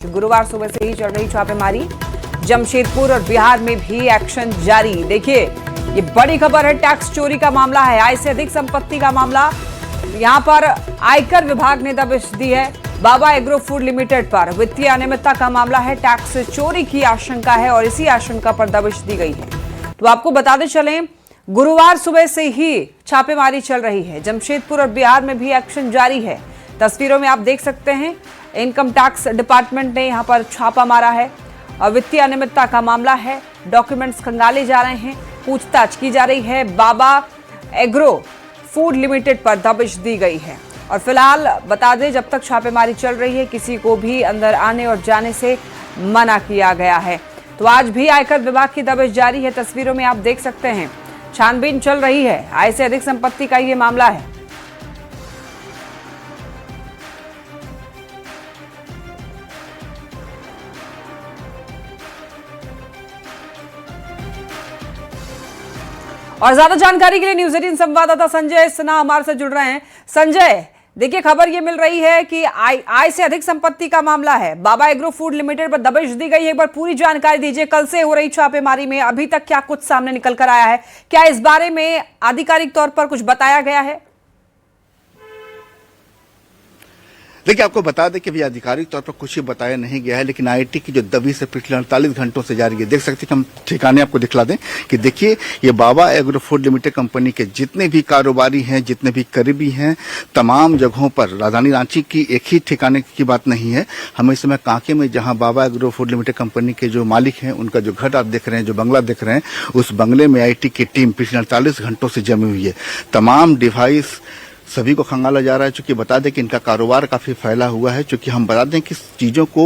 गुरुवार सुबह से ही चल रही छापेमारी, जमशेदपुर और बिहार में भी एक्शन जारी। देखिए, ये बड़ी खबर है, टैक्स चोरी का मामला है, आय से अधिक संपत्ति का मामला। यहां पर आयकर विभाग ने दबिश दी है बाबा एग्रो फूड लिमिटेड पर। वित्तीय अनियमितता का मामला है, टैक्स चोरी की आशंका है और इसी आशंका पर दबिश दी गई है। तो आपको बताते चलें, गुरुवार सुबह से ही छापेमारी चल रही है, जमशेदपुर और बिहार में भी एक्शन जारी है। तस्वीरों में आप देख सकते हैं, इनकम टैक्स डिपार्टमेंट ने यहां पर छापा मारा है और वित्तीय अनियमितता का मामला है। डॉक्यूमेंट्स खंगाले जा रहे हैं, पूछताछ की जा रही है। बाबा एग्रो फूड लिमिटेड पर दबिश दी गई है और फिलहाल बता दें, जब तक छापेमारी चल रही है, किसी को भी अंदर आने और जाने से मना किया गया है। तो आज भी आयकर विभाग की दबिश जारी है। तस्वीरों में आप देख सकते हैं, छानबीन चल रही है। आय से अधिक संपत्ति का ये मामला है। और ज्यादा जानकारी के लिए न्यूज 18 संवाददाता संजय सिन्हा हमारे से जुड़ रहे हैं। संजय, देखिए, खबर ये मिल रही है कि आय से अधिक संपत्ति का मामला है, बाबा एग्रो फूड लिमिटेड पर दबिश दी गई है। एक बार पूरी जानकारी दीजिए, कल से हो रही छापेमारी में अभी तक क्या कुछ सामने निकल कर आया है? क्या इस बारे में आधिकारिक तौर पर कुछ बताया गया है? देखिए, आपको बता दें कि अभी आधिकारिक तौर पर कुछ ही बताया नहीं गया है, लेकिन आईटी की जो दबिश है पिछले 48 घंटों से जारी है। देख सकते हैं कि हम ठिकाने आपको दिखला दें कि देखिए, ये बाबा एग्रो फूड लिमिटेड कंपनी के जितने भी कारोबारी हैं, जितने भी करीबी हैं, तमाम जगहों पर, राजधानी रांची की एक ही ठिकाने की बात नहीं है। हम इस समय कांके में, जहां बाबा एग्रो फूड लिमिटेड कंपनी के जो मालिक हैं, उनका जो घर आप देख रहे हैं, जो बंगला देख रहे हैं, उस बंगले में आईटी की टीम पिछले 48 घंटों से जमी हुई है। तमाम डिवाइस सभी को खंगाला जा रहा है। चूंकि बता दें कि इनका कारोबार काफी फैला हुआ है। चूंकि हम बता दें कि चीजों को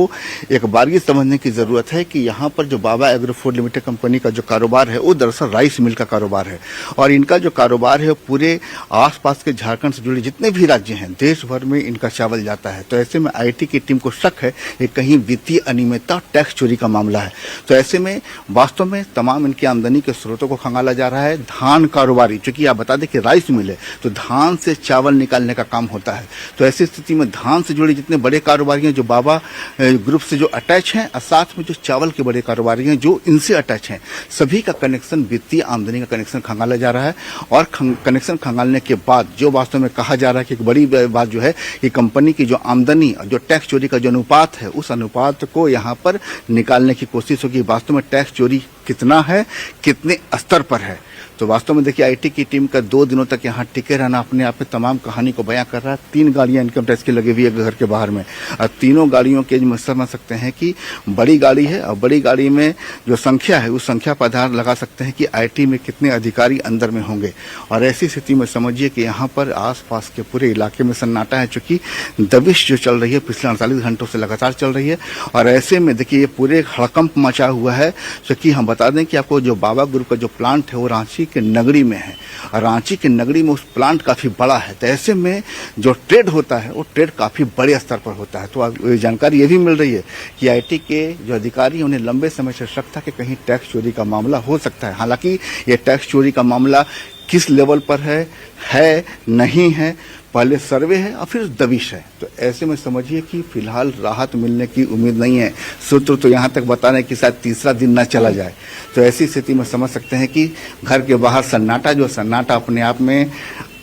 एक बार ये समझने की जरूरत है कि यहाँ पर जो बाबा एग्रो फूड लिमिटेड कंपनी का जो कारोबार है, वो दरअसल राइस मिल का कारोबार है और इनका जो कारोबार है, पूरे आसपास के झारखंड से जुड़े जितने भी राज्य हैं, देश भर में इनका चावल जाता है। तो ऐसे में आईटी की टीम को शक है कि कहीं वित्तीय अनियमितता, टैक्स चोरी का मामला है। तो ऐसे में वास्तव में तमाम इनकी आमदनी के स्रोतों को खंगाला जा रहा है। धान कारोबारी, चूंकि आप बता दें कि राइस मिल है, तो धान से चावल निकालने का काम होता है। तो ऐसी स्थिति में धान से जुड़े जितने बड़े कारोबारी हैं, जो बाबा ग्रुप से जो अटैच हैं, और साथ में जो चावल के बड़े कारोबारी हैं जो इनसे अटैच हैं, सभी का कनेक्शन, वित्तीय आमदनी का कनेक्शन खंगाला जा रहा है। और कनेक्शन खंगालने के बाद जो वास्तव में कहा जा रहा है कि एक बड़ी बात जो है कि कंपनी की जो आमदनी और जो टैक्स चोरी का जो अनुपात है, उस अनुपात को यहाँ पर निकालने की कोशिश होगी। वास्तव में टैक्स चोरी कितना है, कितने स्तर पर है। तो वास्तव में देखिए, आईटी की टीम का 2 दिनों तक यहाँ टिके रहना अपने आप में तमाम कहानी को बयां कर रहा है। 3 गाड़ियां इनकम टैक्स की लगी हुई है घर के बाहर में, और तीनों गाड़ियों के समझ सकते हैं कि बड़ी गाड़ी है और बड़ी गाड़ी में जो संख्या है, उस संख्या पर आधार लगा सकते हैं कि आईटी में कितने अधिकारी अंदर में होंगे। और ऐसी स्थिति में समझिए कि यहाँ पर आसपास के पूरे इलाके में सन्नाटा है, चूंकि दबिश जो चल रही है पिछले 48 घंटों से लगातार चल रही है। और ऐसे में देखिए, ये पूरे हड़कंप मचा हुआ है। क्योंकि हम बता दें कि आपको जो बाबा ग्रुप का जो प्लांट है, वो रांची के नगरी में है और रांची के नगरी में उस प्लांट काफी बड़ा है। तो ऐसे में जो ट्रेड होता है, वो ट्रेड काफी बड़े स्तर पर होता है। तो जानकारी ये भी मिल रही है कि आईटी के जो अधिकारी हैं, उन्हें लंबे समय से शक था कि कहीं टैक्स चोरी का मामला हो सकता है। हालांकि ये टैक्स चोरी का मामला किस लेवल पर है नहीं है, पहले सर्वे है और फिर दबिश है। तो ऐसे में समझिए कि फिलहाल राहत मिलने की उम्मीद नहीं है। सूत्र तो यहाँ तक बता रहे हैं कि शायद तीसरा दिन न चला जाए। तो ऐसी स्थिति में समझ सकते हैं कि घर के बाहर सन्नाटा, जो सन्नाटा अपने आप में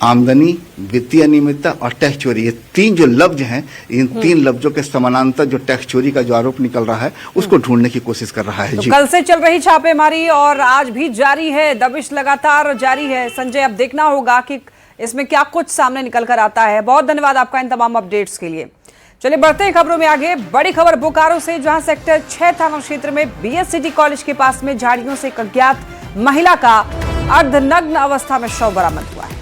आमदनी, वित्तीय अनियमितता और टैक्स चोरी, ये 3 जो लफ्ज हैं, इन 3 लफ्जों के समानांतर जो टैक्स चोरी का जो आरोप निकल रहा है, उसको ढूंढने की कोशिश कर रहा है। तो कल से चल रही छापेमारी और आज भी जारी है, दबिश लगातार जारी है। संजय, अब देखना होगा कि इसमें क्या कुछ सामने निकल कर आता है। बहुत धन्यवाद आपका इन तमाम अपडेट्स के लिए। चलिए बढ़ते हैं खबरों में आगे। बड़ी खबर बोकारो से, जहां सेक्टर 6 थाना क्षेत्र में बीएससीटी कॉलेज के पास में झाड़ियों से एक अज्ञात महिला का अर्धनग्न अवस्था में शव बरामद हुआ है।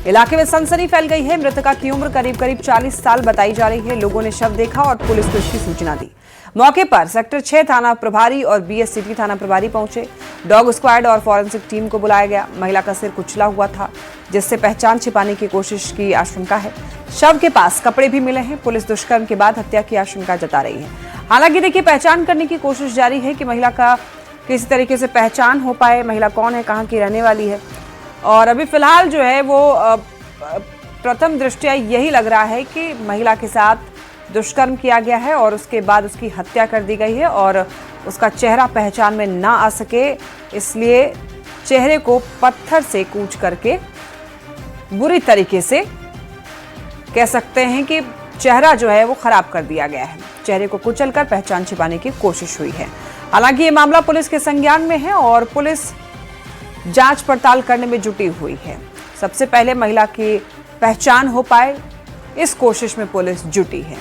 इलाके में सनसनी फैल गई है। मृतका की उम्र करीब 40 साल बताई जा रही है। लोगों ने शव देखा और पुलिस को इसकी सूचना दी। मौके पर सेक्टर 6 थाना प्रभारी और बीएससीटी थाना प्रभारी पहुंचे। डॉग स्क्वाड और फॉरेंसिक टीम को बुलाया गया। महिला का सिर कुचला हुआ था, जिससे पहचान छिपाने की कोशिश की आशंका है। शव के पास कपड़े भी मिले हैं। पुलिस दुष्कर्म के बाद हत्या की आशंका जता रही है। हालांकि देखिए, पहचान करने की कोशिश जारी है कि महिला का किसी तरीके से पहचान हो पाए, महिला कौन है, कहाँ की रहने वाली है। और अभी फिलहाल जो है वो प्रथम दृष्टया यही लग रहा है कि महिला के साथ दुष्कर्म किया गया है और उसके बाद उसकी हत्या कर दी गई है और उसका चेहरा पहचान में ना आ सके इसलिए चेहरे को पत्थर से कूच करके बुरी तरीके से कह सकते हैं कि चेहरा जो है वो खराब कर दिया गया है। चेहरे को कुचलकर पहचान छिपाने की कोशिश हुई है। हालांकि ये मामला पुलिस के संज्ञान में है और पुलिस जांच पड़ताल करने में जुटी हुई है। सबसे पहले महिला की पहचान हो पाए इस कोशिश में पुलिस जुटी है।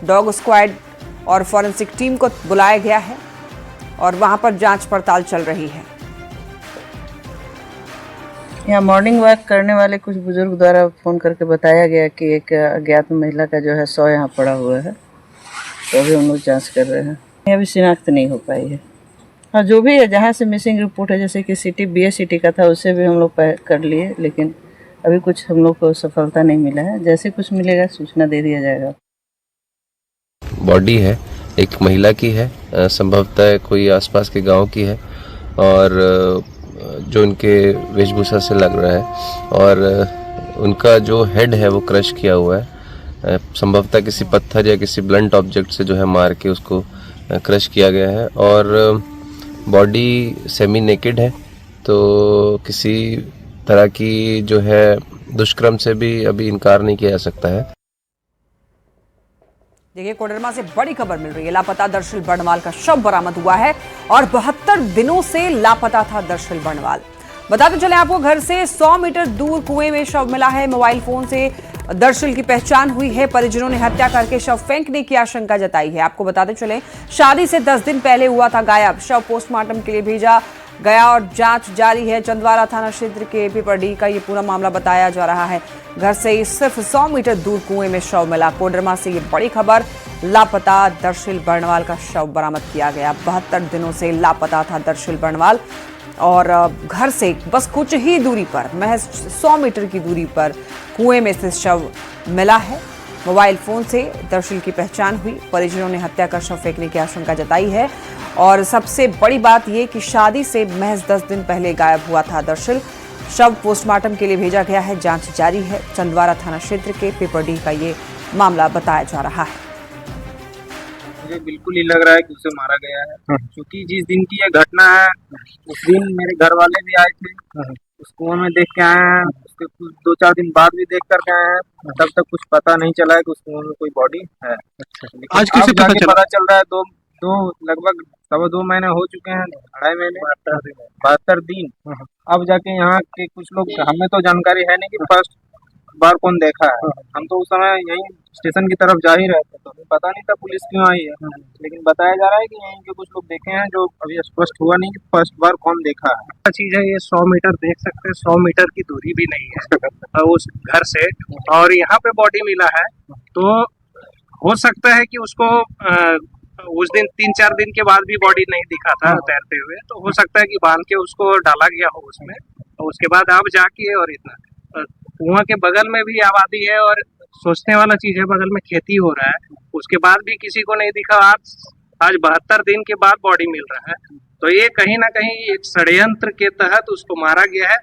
डॉग स्क्वाड और फॉरेंसिक टीम को बुलाया गया है और वहां पर जांच पड़ताल चल रही है। यहाँ मॉर्निंग वॉक करने वाले कुछ बुजुर्ग द्वारा फोन करके बताया गया कि एक अज्ञात महिला का जो है 100 यहाँ पड़ा हुआ है, तो अभी हम लोग जांच कर रहे हैं। अभी शिनाख्त नहीं हो पाई है। हाँ, जो भी है जहाँ से मिसिंग रिपोर्ट है, जैसे कि सिटी BS सिटी का था, उससे भी हम लोग कर लिए, लेकिन अभी कुछ हम लोग को सफलता नहीं मिला है। जैसे कुछ मिलेगा सूचना दे दिया जाएगा। बॉडी है, एक महिला की है, संभवतः कोई आसपास के गांव की है और जो उनके वेशभूषा से लग रहा है और उनका जो हेड है वो क्रश किया हुआ है। संभवतः किसी पत्थर या किसी ब्लंट ऑब्जेक्ट से जो है मार के उसको क्रश किया गया है और बॉडी सेमी नेकेड है, तो किसी तरह की जो है दुष्कर्म से भी अभी इनकार नहीं किया जा सकता है। देखिए, कोडरमा से बड़ी खबर मिल रही है। लापता दर्शिल बर्णवाल का शव बरामद हुआ है और 72 दिनों से लापता था दर्शिल बर्णवाल। बताते चले आपको, घर से 100 मीटर दूर कुएं में शव मिला है। मोबाइल फोन से दर्शिल की पहचान हुई है। परिजनों ने हत्या करके शव फेंकने की आशंका जताई है। आपको बताते चले, शादी से 10 दिन पहले हुआ था गायब। शव पोस्टमार्टम के लिए भेजा गया और जांच जारी है। चंदवारा थाना क्षेत्र के पिपरडी का ये पूरा मामला बताया जा रहा है। घर से ही सिर्फ 100 मीटर दूर कुएं में शव मिला। कोडरमा से ये बड़ी खबर, लापता दर्शिल बर्णवाल का शव बरामद किया गया। 72 दिनों से लापता था दर्शिल बर्णवाल और घर से बस कुछ ही दूरी पर, महज 100 मीटर की दूरी पर कुएं में से शव मिला है। मोबाइल फोन से दर्शिल की पहचान हुई। परिजनों ने हत्या कर शव फेंकने की आशंका जताई है और सबसे बड़ी बात यह कि शादी से महज 10 दिन पहले गायब हुआ था दर्शिल। शव पोस्टमार्टम के लिए भेजा गया है। जांच जारी है। चंदवारा थाना क्षेत्र के पिपरडी का ये मामला बताया जा रहा है। मुझे बिल्कुल ही लग रहा है कि उसे मारा गया है, क्योंकि जिस दिन की ये घटना है उस दिन मेरे घर वाले भी आए थे, उस कुआं में देख के आए हैं। उसके कुछ 2-4 दिन बाद भी देख कर गए हैं। तब तक कुछ पता नहीं चला है कि उस कुआं में कोई बॉडी है। आज कैसे पता चल रहा है? दो लगभग 2.25 महीने हो चुके हैं, 2.5 महीने, 72 दिन। अब जाके यहाँ के कुछ लोग, हमें तो जानकारी है नहीं कि फर्स्ट बार कौन देखा है। हम तो उस समय यहीं स्टेशन की तरफ जा ही रहे थे, तो पता नहीं था पुलिस क्यों आई है। लेकिन बताया जा रहा है कि यहीं के कुछ लोग देखे हैं, जो अभी स्पष्ट हुआ नहीं कि फर्स्ट बार कौन देखा है। चीज है, ये 100 मीटर देख सकते हैं, 100 मीटर की दूरी भी नहीं है उस घर से, और यहाँ पे बॉडी मिला है। तो हो सकता है कि उसको उस दिन 3-4 दिन के बाद भी बॉडी नहीं दिखा था तैरते हुए, तो हो सकता है कि बांध के उसको डाला गया हो उसमें। तो उसके बाद अब जाके, और इतना कुआं के बगल में भी आबादी है और सोचने वाला चीज है, बगल में खेती हो रहा है, उसके बाद भी किसी को नहीं दिखा। आज 72 दिन के बाद बॉडी मिल रहा है, तो ये कहीं ना कहीं एक षड्यंत्र के तहत उसको मारा गया है।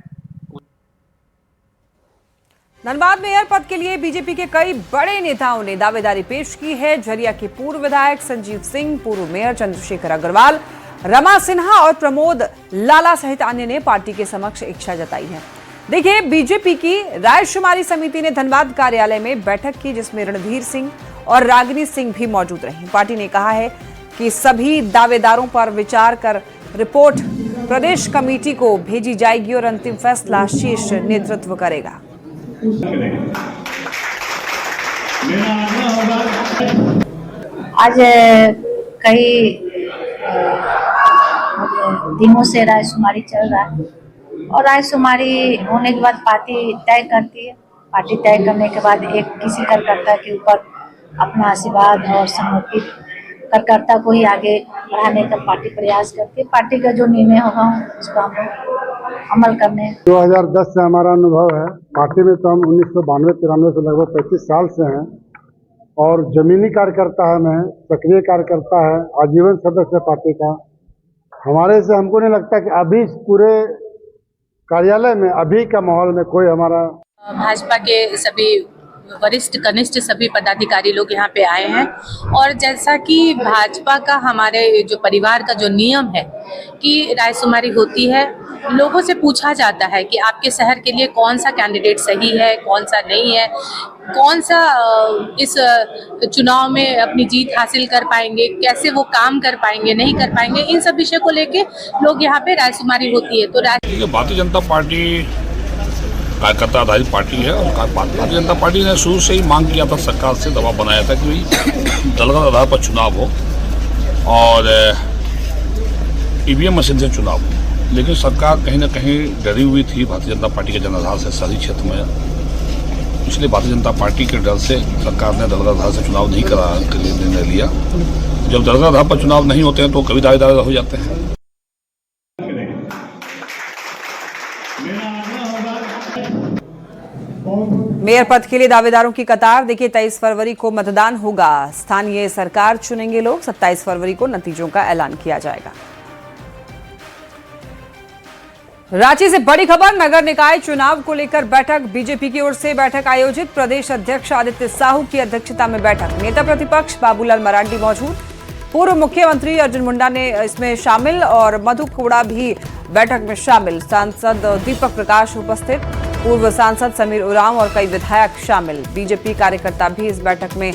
धनबाद मेयर पद के लिए बीजेपी के कई बड़े नेताओं ने दावेदारी पेश की है। झरिया के पूर्व विधायक संजीव सिंह, पूर्व मेयर चंद्रशेखर अग्रवाल, रमा सिन्हा और प्रमोद लाला सहित अन्य ने पार्टी के समक्ष इच्छा जताई है। देखिए, बीजेपी की रायशुमारी समिति ने धनबाद कार्यालय में बैठक की, जिसमें रणधीर सिंह और रागिनी सिंह भी मौजूद रही। पार्टी ने कहा है कि सभी दावेदारों पर विचार कर रिपोर्ट प्रदेश कमेटी को भेजी जाएगी और अंतिम फैसला शीर्ष नेतृत्व करेगा। आज कई दिनों से रायशुमारी चल रहा है और रायशुमारी होने के बाद पार्टी तय करती है। पार्टी तय करने के बाद एक किसी कार्यकर्ता के ऊपर अपना आशीर्वाद और समर्पित कार्यकर्ता को ही आगे बढ़ाने का पार्टी प्रयास करती है। पार्टी का जो निर्णय होगा उसको हम अमल करने। 2010 से हमारा अनुभव है पार्टी में, तो हम 1992-93 से लगभग 35 साल से हैं और जमीनी कार्यकर्ता है, मैं सक्रिय कार्यकर्ता है, आजीवन सदस्य पार्टी का। हमारे से हमको नहीं लगता कि अभी पूरे कार्यालय में, अभी का माहौल में कोई हमारा भाजपा के सभी वरिष्ठ कनिष्ठ सभी पदाधिकारी लोग यहाँ पे आए हैं। और जैसा कि भाजपा का हमारे जो परिवार का जो नियम है कि रायशुमारी होती है, लोगों से पूछा जाता है कि आपके शहर के लिए कौन सा कैंडिडेट सही है, कौन सा नहीं है, कौन सा इस चुनाव में अपनी जीत हासिल कर पाएंगे, कैसे वो काम कर पाएंगे, नहीं कर पाएंगे, इन सब विषय को लेके लोग यहाँ पे रायशुमारी होती है। तो भारतीय जनता पार्टी कार्यकर्ता आधारित पार्टी है और भारतीय जनता पार्टी ने शुरू से ही मांग किया था, सरकार से दबाव बनाया था कि दलगत आधार पर चुनाव हो और ईवीएम मशीन से चुनाव हो। लेकिन सरकार कहीं ना कहीं डरी हुई थी भारतीय जनता पार्टी के जनाधार से शहरी क्षेत्र में, इसलिए भारतीय जनता पार्टी के डर से सरकार ने दलगत आधार से चुनाव नहीं कराने के लिए निर्णय लिया। जब दलगत आधार पर चुनाव नहीं होते हैं तो कभी दावेदार हो जाते हैं। मेयर पद के लिए दावेदारों की कतार। देखिए 23 फरवरी को मतदान होगा, स्थानीय सरकार चुनेंगे लोग। 27 फरवरी को नतीजों का ऐलान किया जाएगा। रांची से बड़ी खबर, नगर निकाय चुनाव को लेकर बैठक। बीजेपी की ओर से बैठक आयोजित। प्रदेश अध्यक्ष आदित्य साहू की अध्यक्षता में बैठक। नेता प्रतिपक्ष बाबूलाल मरांडी मौजूद। पूर्व मुख्यमंत्री अर्जुन मुंडा ने इसमें शामिल और मधु कोड़ा भी बैठक में शामिल। सांसद दीपक प्रकाश उपस्थित, पूर्व सांसद समीर उरांव और कई विधायक शामिल। बीजेपी कार्यकर्ता भी इस बैठक में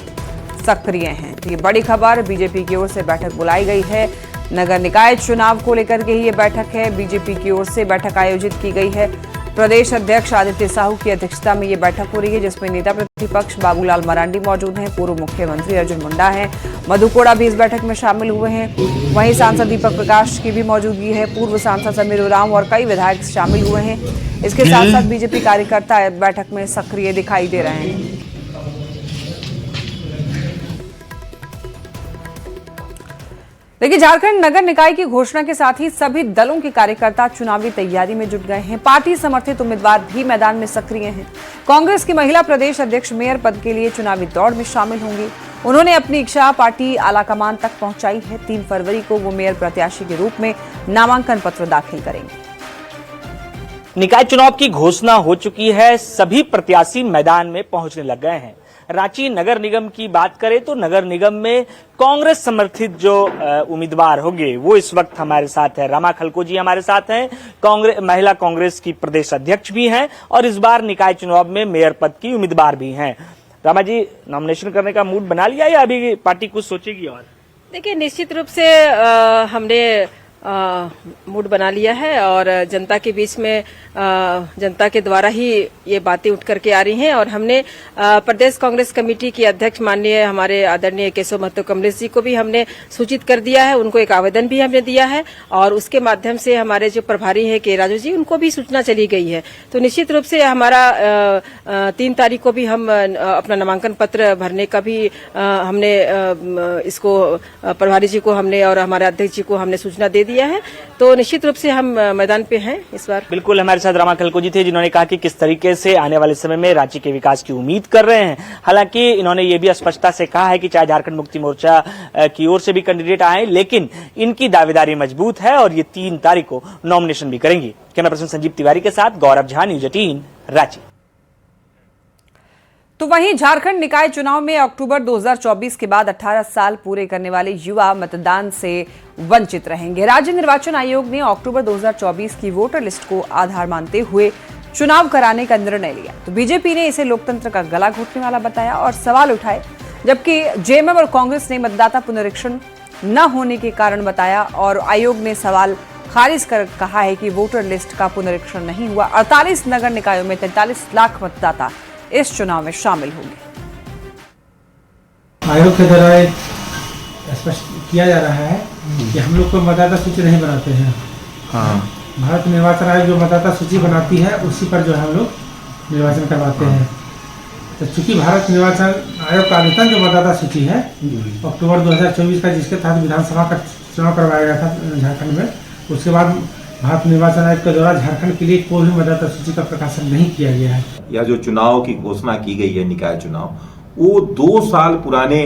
सक्रिय हैं। तो ये बड़ी खबर, बीजेपी की ओर से बैठक बुलाई गई है। नगर निकाय चुनाव को लेकर के ही ये बैठक है। बीजेपी की ओर से बैठक आयोजित की गई है। प्रदेश अध्यक्ष आदित्य साहू की अध्यक्षता में ये बैठक हो रही है, जिसमें नेता प्रतिपक्ष बाबूलाल मरांडी मौजूद हैं, पूर्व मुख्यमंत्री अर्जुन मुंडा हैं, मधु कोड़ा भी इस बैठक में शामिल हुए हैं। वहीं सांसद दीपक प्रकाश की भी मौजूदगी है, पूर्व सांसद समीर उरांव और कई विधायक शामिल हुए हैं। इसके साथ साथ बीजेपी कार्यकर्ता बैठक में सक्रिय दिखाई दे रहे हैं। देखिए, झारखंड नगर निकाय की घोषणा के साथ ही सभी दलों के कार्यकर्ता चुनावी तैयारी में जुट गए हैं। पार्टी समर्थित उम्मीदवार भी मैदान में सक्रिय हैं। कांग्रेस की महिला प्रदेश अध्यक्ष मेयर पद के लिए चुनावी दौड़ में शामिल होंगी। उन्होंने अपनी इच्छा पार्टी आलाकमान तक पहुंचाई है। 3 फरवरी को वो मेयर प्रत्याशी के रूप में नामांकन पत्र दाखिल करेंगे। निकाय चुनाव की घोषणा हो चुकी है, सभी प्रत्याशी मैदान में पहुंचने लग गए हैं। रांची नगर निगम की बात करें तो नगर निगम में कांग्रेस समर्थित जो उम्मीदवार होंगे वो इस वक्त हमारे साथ है। रमा खलको जी हमारे साथ हैं, महिला कांग्रेस की प्रदेश अध्यक्ष भी हैं और इस बार निकाय चुनाव में मेयर पद की उम्मीदवार भी हैं। रमा जी, नॉमिनेशन करने का मूड बना लिया या अभी पार्टी कुछ सोचेगी? और देखिए, निश्चित रूप से हमने मूड बना लिया है और जनता के बीच में जनता के द्वारा ही ये बातें उठ करके आ रही हैं और हमने प्रदेश कांग्रेस कमेटी की अध्यक्ष माननीय हमारे आदरणीय केशव महतो कमलेश जी को भी हमने सूचित कर दिया है। उनको एक आवेदन भी हमने दिया है और उसके माध्यम से हमारे जो प्रभारी है के राजू जी, उनको भी सूचना चली गई है। तो निश्चित रूप से हमारा 3 तारीख को भी हम अपना नामांकन पत्र भरने का भी हमने इसको प्रभारी जी को हमने और हमारे अध्यक्ष जी को हमने सूचना दे दिया है। तो निश्चित रूप से हम मैदान पे हैं इस बार। बिल्कुल, हमारे साथ रमा खलको जी थे, जिन्होंने कहा कि किस तरीके से आने वाले समय में रांची के विकास की उम्मीद कर रहे हैं। हालांकि इन्होंने ये भी स्पष्टता से कहा है कि चाहे झारखंड मुक्ति मोर्चा की ओर से भी कैंडिडेट आए, लेकिन इनकी दावेदारी मजबूत है और ये 3 तारीख को नॉमिनेशन भी करेंगी। कैमरा पर्सन संजीव तिवारी के साथ गौरव झा, न्यूज 18 रांची। तो वहीं झारखंड निकाय चुनाव में अक्टूबर 2024 के बाद 18 साल पूरे करने वाले युवा मतदान से वंचित रहेंगे। राज्य निर्वाचन आयोग ने अक्टूबर 2024 की वोटर लिस्ट को आधार मानते हुए चुनाव कराने का निर्णय लिया। तो बीजेपी ने इसे लोकतंत्र का गला घोटने वाला बताया और सवाल उठाए, जबकि जेएमएम और कांग्रेस ने मतदाता पुनरीक्षण न होने के कारण बताया और आयोग ने सवाल खारिज कर कहा है कि वोटर लिस्ट का पुनरीक्षण नहीं हुआ। 48 नगर निकायों में 43 लाख मतदाता इस चुनाव में शामिल होंगे। आयोग के द्वारा स्पष्ट किया जा रहा है कि हम लोग को मतदाता सूची नहीं बनाते हैं। भारत निर्वाचन आयोग जो मतदाता सूची बनाती है उसी पर जो हम लोग निर्वाचन करवाते हैं। तो चूंकि भारत निर्वाचन आयोग का आवेदन जो मतदाता सूची है अक्टूबर 2024 का, जिसके तहत विधानसभा का चुनाव करवाया गया था झारखंड में, उसके बाद भारत निर्वाचन आयोग के द्वारा झारखंड के लिए कोई भी मतदाता सूची का प्रकाशन नहीं किया गया है। या जो चुनाव की घोषणा की गई है निकाय चुनाव, वो 2 साल पुराने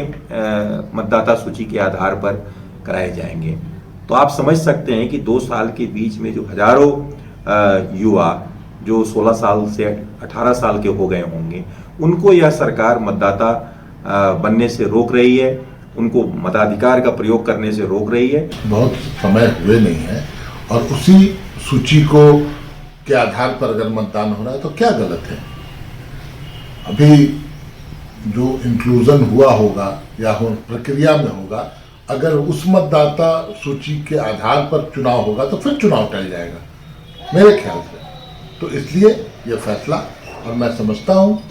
मतदाता सूची के आधार पर कराए जाएंगे। तो आप समझ सकते हैं कि 2 साल के बीच में जो हजारों युवा जो 16 साल से 18 साल के हो गए होंगे, उनको यह सरकार मतदाता बनने से रोक रही है, उनको मताधिकार का प्रयोग करने से रोक रही है। बहुत समय हुए नहीं है और उसी सूची को के आधार पर अगर मतदान हो रहा है तो क्या गलत है। अभी जो इंक्लूजन हुआ होगा या प्रक्रिया में होगा, अगर उस मतदाता सूची के आधार पर चुनाव होगा तो फिर चुनाव टल जाएगा मेरे ख्याल से। तो इसलिए ये फैसला, और मैं समझता हूँ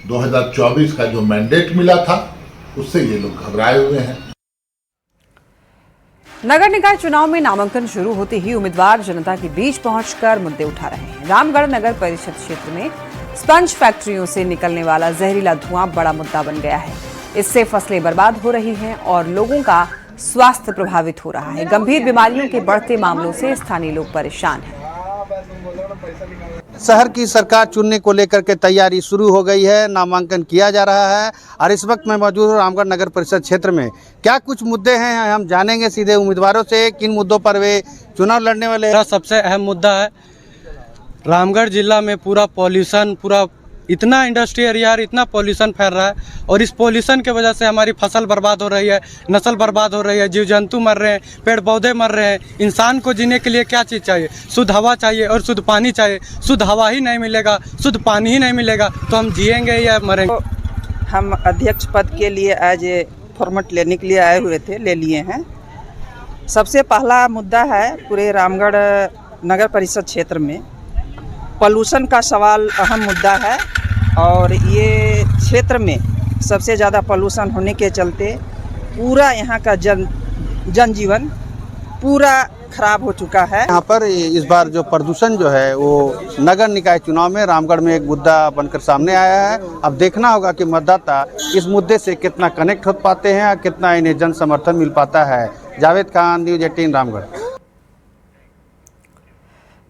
2024 का जो मैंडेट मिला था उससे ये लोग घबराए हुए हैं। नगर निकाय चुनाव में नामांकन शुरू होते ही उम्मीदवार जनता के बीच पहुंचकर मुद्दे उठा रहे हैं। रामगढ़ नगर परिषद क्षेत्र में स्पंज फैक्ट्रियों से निकलने वाला जहरीला धुआं बड़ा मुद्दा बन गया है। इससे फसलें बर्बाद हो रही हैं और लोगों का स्वास्थ्य प्रभावित हो रहा है। गंभीर बीमारियों के बढ़ते मामलों से स्थानीय लोग परेशान हैं। शहर की सरकार चुनने को लेकर के तैयारी शुरू हो गई है, नामांकन किया जा रहा है और इस वक्त मैं मौजूद हूँ रामगढ़ नगर परिषद क्षेत्र में। क्या कुछ मुद्दे हैं हम जानेंगे सीधे उम्मीदवारों से, किन मुद्दों पर वे चुनाव लड़ने वाले। सबसे अहम मुद्दा है रामगढ़ जिला में पूरा पॉल्यूशन, पूरा इतना इंडस्ट्री एरिया और इतना पॉल्यूशन फैल रहा है और इस पॉल्यूशन की वजह से हमारी फसल बर्बाद हो रही है, नस्ल बर्बाद हो रही है, जीव जंतु मर रहे हैं, पेड़ पौधे मर रहे हैं। इंसान को जीने के लिए क्या चीज़ चाहिए? शुद्ध हवा चाहिए और शुद्ध पानी चाहिए। शुद्ध हवा ही नहीं मिलेगा, शुद्ध पानी ही नहीं मिलेगा तो हम जिएंगे या मरेंगे। हम अध्यक्ष पद के लिए आज फॉर्मेट लेने के लिए आए हुए थे, ले लिए हैं। सबसे पहला मुद्दा है पूरे रामगढ़ नगर परिषद क्षेत्र में पॉल्यूशन का सवाल अहम मुद्दा है और ये क्षेत्र में सबसे ज़्यादा पॉल्यूशन होने के चलते पूरा यहाँ का जनजीवन पूरा खराब हो चुका है। यहाँ पर इस बार जो प्रदूषण जो है वो नगर निकाय चुनाव में रामगढ़ में एक मुद्दा बनकर सामने आया है। अब देखना होगा कि मतदाता इस मुद्दे से कितना कनेक्ट हो पाते हैं, कितना इन्हें जन समर्थन मिल पाता है। जावेद खान, न्यूज़ 18 रामगढ़।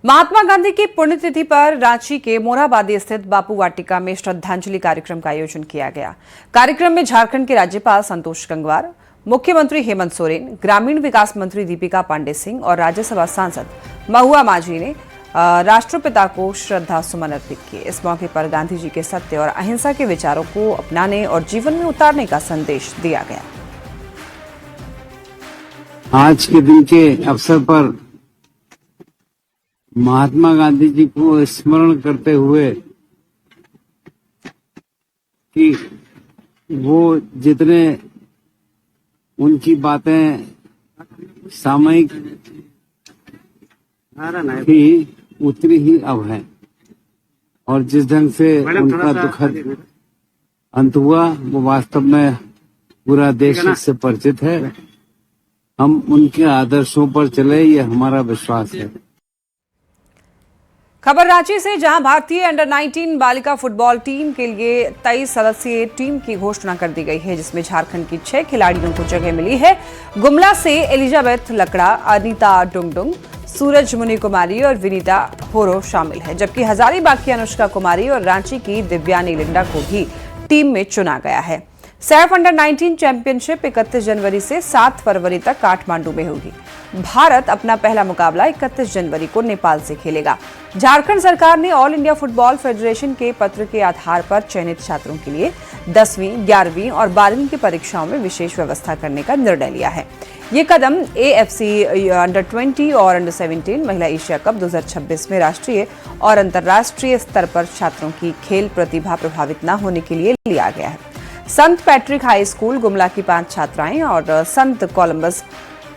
महात्मा गांधी की पुण्यतिथि पर रांची के मोरहाबादी स्थित बापू वाटिका में श्रद्धांजलि कार्यक्रम का आयोजन किया गया। कार्यक्रम में झारखंड के राज्यपाल संतोष गंगवार, मुख्यमंत्री हेमंत सोरेन, ग्रामीण विकास मंत्री दीपिका पांडे सिंह और राज्यसभा सांसद महुआ माझी ने राष्ट्रपिता को श्रद्धा सुमन अर्पित किए। इस मौके पर गांधी जी के सत्य और अहिंसा के विचारों को अपनाने और जीवन में उतारने का संदेश दिया गया। आज के दिन के अवसर पर महात्मा गांधी जी को स्मरण करते हुए कि वो जितने उनकी बातें सामयिक थी उतनी ही अब है और जिस ढंग से उनका दुखद अंत हुआ वो वास्तव में पूरा देश इससे परिचित है। हम उनके आदर्शों पर चले, ये हमारा विश्वास है। खबर रांची से, जहां भारतीय अंडर 19 बालिका फुटबॉल टीम के लिए 23 सदस्यीय टीम की घोषणा कर दी गई है, जिसमें झारखंड की 6 खिलाड़ियों को जगह मिली है। गुमला से एलिजाबेथ लकड़ा, अनीता डुंगडुंग, सूरज मुनि कुमारी और विनीता होरो शामिल है, जबकि हजारीबाग की अनुष्का कुमारी और रांची की दिव्यानी लिंडा को भी टीम में चुना गया है। सैफ अंडर 19 चैंपियनशिप 31 जनवरी से 7 फरवरी तक काठमांडू में होगी। भारत अपना पहला मुकाबला 31 जनवरी को नेपाल से खेलेगा। झारखंड सरकार ने ऑल इंडिया फुटबॉल फेडरेशन के पत्र के आधार पर चयनित छात्रों के लिए 10वीं, 11वीं और 12वीं की परीक्षाओं में विशेष व्यवस्था करने का निर्णय लिया है। ये कदम AFC अंडर 20 और अंडर 17 महिला एशिया कप 2026 में राष्ट्रीय और अंतर्राष्ट्रीय स्तर पर छात्रों की खेल प्रतिभा प्रभावित न होने के लिए लिया गया है। संत पैट्रिक हाई स्कूल गुमला की 5 छात्राएं और संत Columbus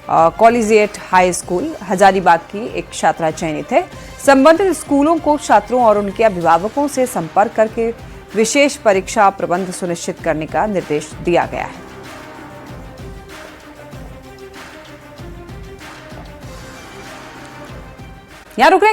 collegiate high school Hazaribagh की एक छात्रा चयनित है। संबंधित स्कूलों को छात्रों और उनके अभिभावकों से संपर्क करके विशेष परीक्षा प्रबंध सुनिश्चित करने का निर्देश दिया गया है। यहाँ रुक